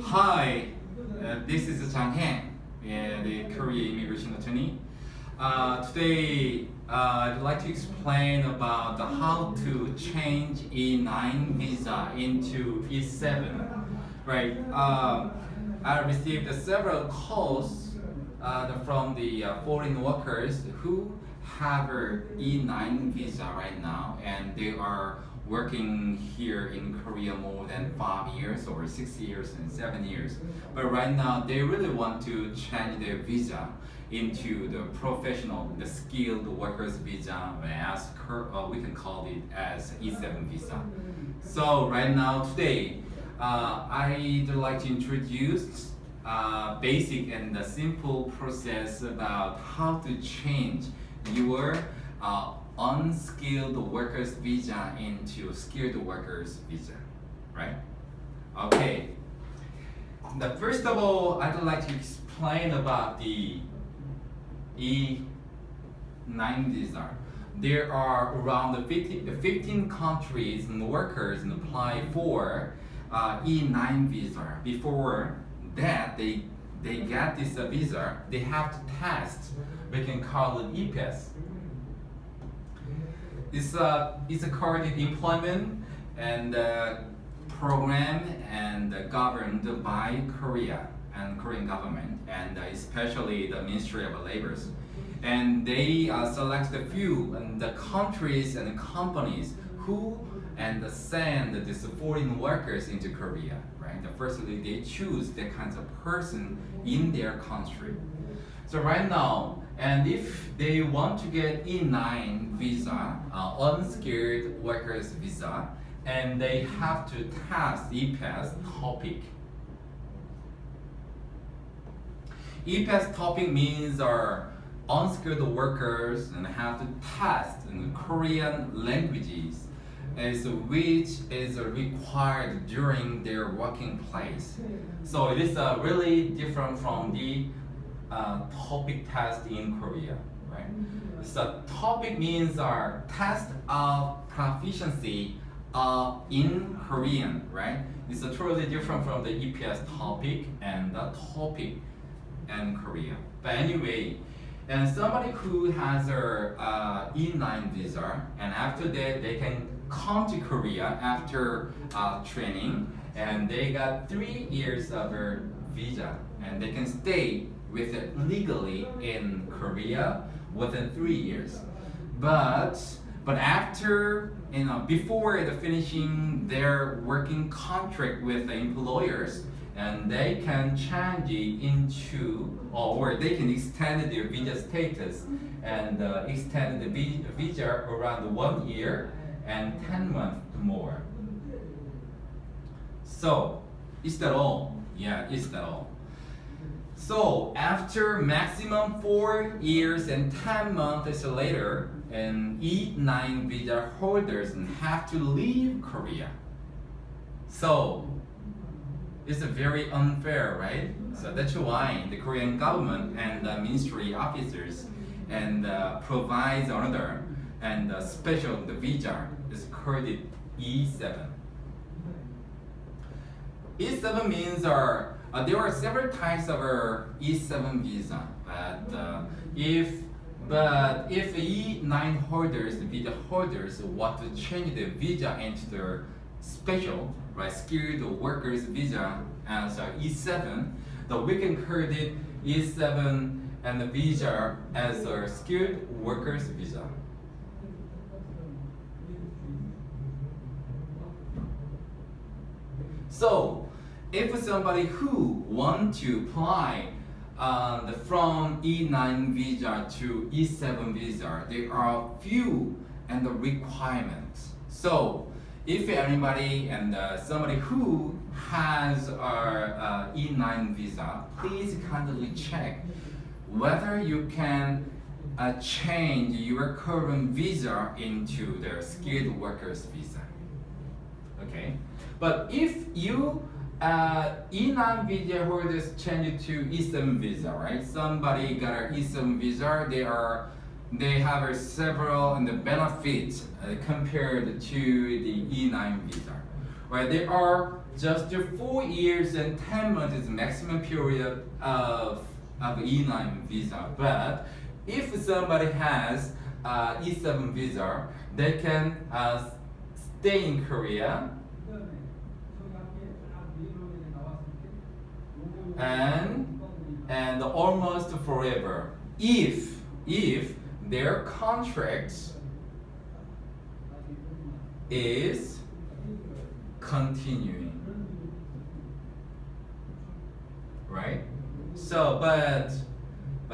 Hi, this is JangHaeng, the Korea immigration attorney. Today, I'd like to explain about how to change E9 visa into E7. Right. I received several calls from the foreign workers who have a E9 visa right now, and they are working here in Korea more than 5 years or 6 years and 7 years. But right now they really want to change their visa into the professional, the skilled workers visa, as we can call it as E7 visa. So right now today, I'd like to introduce basic and the simple process about how to change your unskilled workers visa into skilled workers visa, right? Okay. First of all, I'd like to explain about the E9 visa. There are around 15 countries and workers and apply for E9 visa. Before that, they get this visa, they have to test. We can call it EPAS. It's a coordinated employment and program and governed by Korea and Korean government, and especially the Ministry of Labor. And they select a few and the countries and companies who and send these foreign workers into Korea, right? Firstly, they choose that kinds of person in their country. So right now, and if they want to get E9 visa, unskilled workers visa, and they have to test EPAS topic. EPAS topic means are unskilled workers and have to test in Korean languages, which is required during their working place. So it is really different from the topic test in Korea, right? So topic means our test of proficiency in Korean, right? It's totally different from the EPS topic and the topic in Korea. But anyway, and somebody who has their E9 visa, and after that they can come to Korea after training, and they got 3 years of their visa, and they can stay with it legally in Korea within 3 years. But after, before the finishing their working contract with the employers, and they can change it into, or they can extend their visa status and extend the visa around 1 year and 10 months more. So, is that all? Yeah, is that all? So after maximum 4 years and 10 months later, and E9 visa holders have to leave Korea. So it's very unfair, right? So that's why the Korean government and the ministry officers and provides another and special visa is called E7. E7 means there are several types of E7 visa, but if E9 holders, the visa holders, want to change the visa into their special, right, skilled workers visa as E7, then we can call it E7 and the visa as a skilled workers visa. So, if somebody who want to apply from E9 visa to E7 visa, there are few and the requirements. So, if anybody and somebody who has our E9 visa, please kindly check whether you can change your current visa into the skilled workers visa. Okay, but if you E9 visa holders change it to E7 visa, right? Somebody got an E7 visa, they have several and the benefits compared to the E9 visa, right? There are just 4 years and 10 months is the maximum period of E9 visa. But if somebody has E7 visa, they can stay in Korea and almost forever if their contract is continuing, right? So but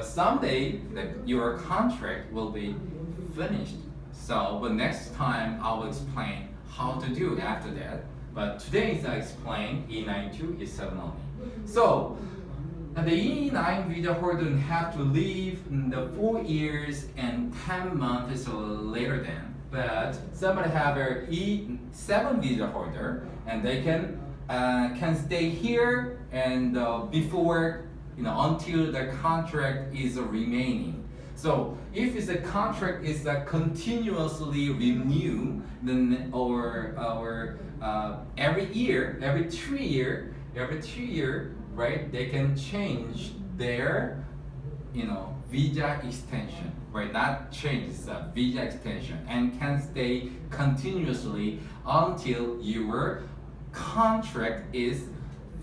someday your contract will be finished. So but next time I will explain how to do after that. But today I explain E9 to E7 only. So the E9 visa holder have to leave in the 4 years and 10 months later than. But somebody have a E7 visa holder and they can stay here and before until the contract is remaining. So if it's a contract is continuously renewed, then or every year, every 2 year, right? They can change their visa extension, right? Not change, it's a visa extension, and can stay continuously until your contract is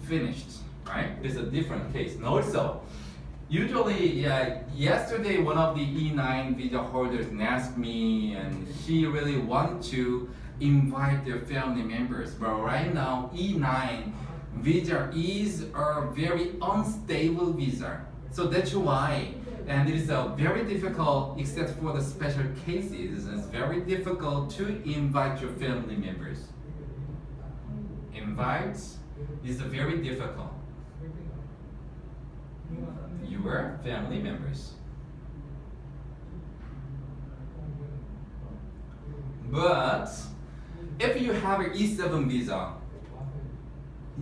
finished, right? This is a different case. And also, usually, yesterday one of the E9 visa holders asked me, and he really wanted to invite their family members. But right now, E9 visa is a very unstable visa. So that's why, and it is very difficult, except for the special cases, it's very difficult to invite your family members. Invite is very difficult. Your family members. But if you have an E7 visa,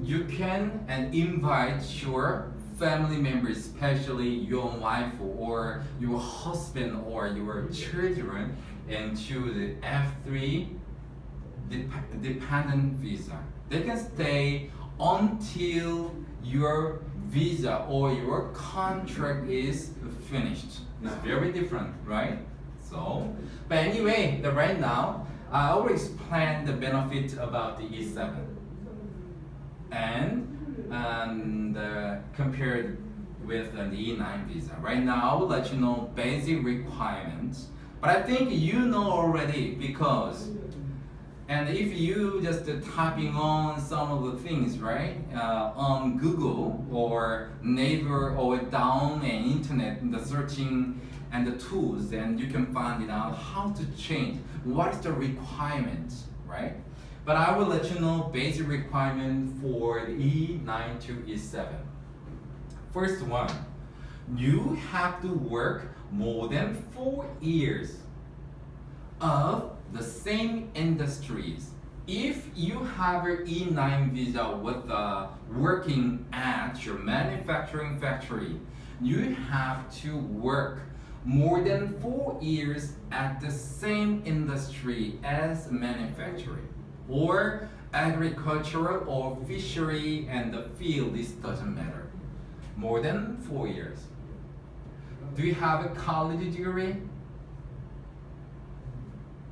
you can invite your family members, especially your wife or your husband or your children, into the F3 dependent visa. They can stay until your visa or your contract is finished. It's very different, right? So, but anyway, right now, I already explained the benefit about the E7 and compared with the E9 visa. Right now, I will let you know basic requirements, but I think you know already because, and if you just typing on some of the things, right, on Google or Naver or down the internet, the searching and the tools, and you can find it out how to change, what is the requirement, right? But I will let you know basic requirement for the E9 to E7. First one, you have to work more than 4 years of the same industries. If you have an E9 visa with working at your manufacturing factory, you have to work more than 4 years at the same industry as manufacturing or agricultural or fishery and the field, this doesn't matter. More than 4 years. Do you have a college degree?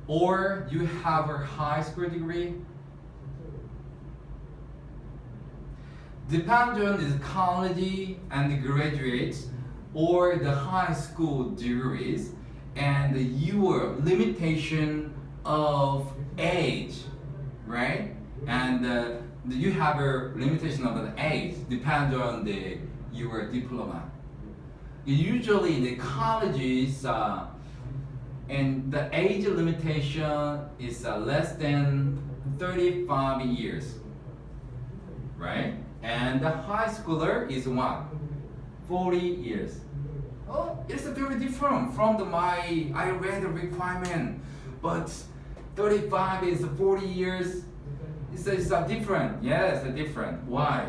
Or you have a high school degree? Depends on the college and the graduates or the high school degrees and your limitation of age, right? And you have a limitation of the age, depends on your diploma. Usually the colleges and the age limitation is less than 35 years, right? And the high schooler is what? 40 years. Oh, it's very different from I read the requirement, but 35 is 40 years. It's different. Yes, it's different. Why?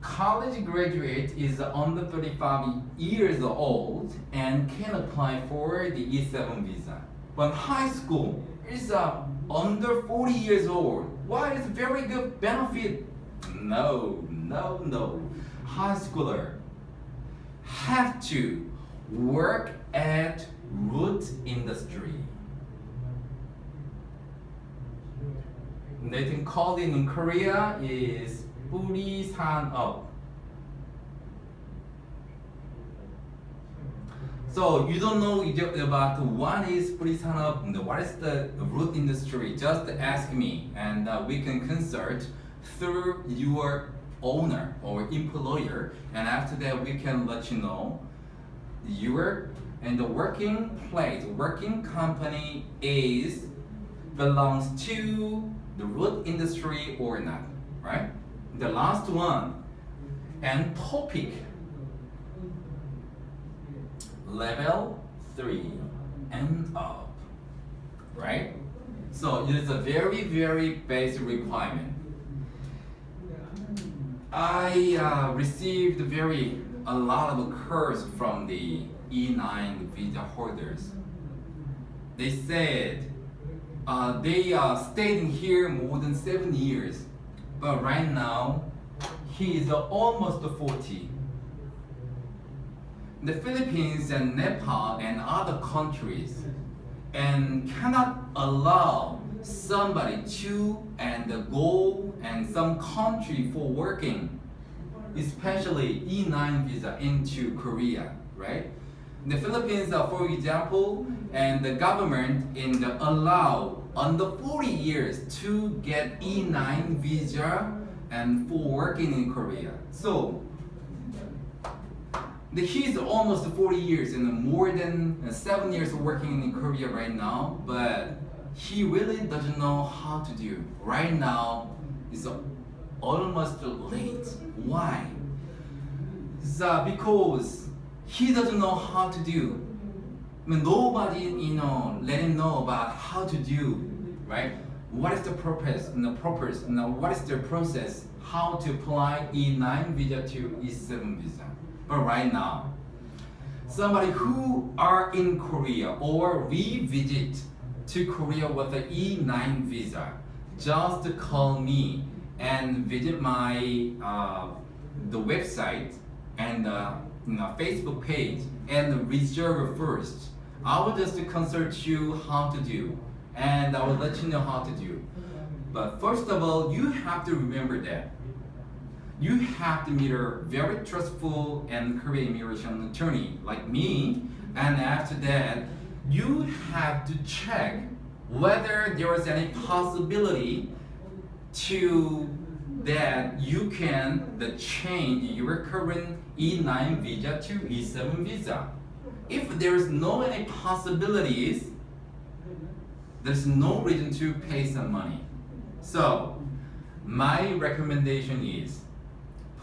College graduate is under 35 years old and can apply for the E7 visa. But high school is under 40 years old. Why is very good benefit? No. High schooler have to work at root industry. They can call it in Korea is 뿌리 산업. So you don't know about what is 뿌리 산업, what is the root industry, just ask me and we can consult through your owner or employer, and after that we can let you know your and the working place, working company is belongs to the root industry or not, right? The last one, and topic level 3 and up, right? So it is a very basic requirement. I received a lot of calls from the E9 visa holders. They said they stayed here more than 7 years, but right now he is almost 40. The Philippines and Nepal and other countries and cannot allow somebody to and go and some country for working, especially E9 visa into Korea, right? The Philippines, for example, and the government allow under 40 years to get E9 visa and for working in Korea. So he's almost 40 years and more than 7 years working in Korea right now, but he really doesn't know how to do. Right now, it's almost late. Why? It's because he doesn't know how to do. I mean, nobody, let him know about how to do, right? What is the purpose and what is the process, how to apply E9 visa to E7 visa. But right now, somebody who are in Korea or revisit to Korea with the E9 visa, just call me and visit my the website and Facebook page and reserve first. I will just consult you how to do, and I will let you know how to do. But first of all, you have to remember that you have to meet a very trustful and career immigration attorney like me, and after that, you have to check whether there is any possibility to that you can change your current E9 visa to E7 visa. If there is no any possibilities, there's no reason to pay some money. So my recommendation is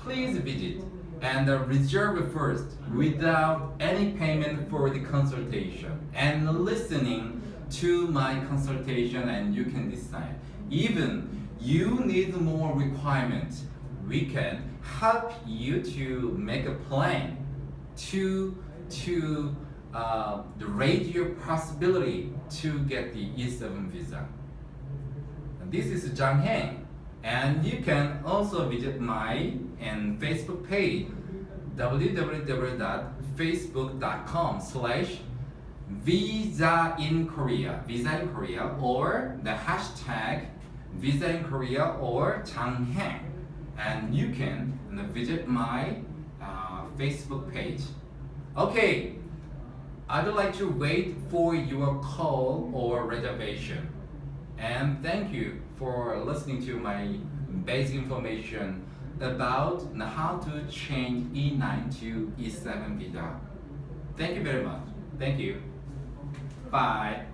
please visit and reserve first without any payment for the consultation and listening to my consultation, and you can decide. Even you need more requirements, we can help you to make a plan to raise your possibility to get the E7 visa. This is JangHaeng, and you can also visit my Facebook page www.facebook.com/visa in Korea, or the hashtag Visa in Korea or JangHaeng, and you can visit my Facebook page. Okay, I'd like to wait for your call or reservation, and thank you for listening to my basic information about how to change E9 to E7 visa. Thank you very much. Thank you. Bye.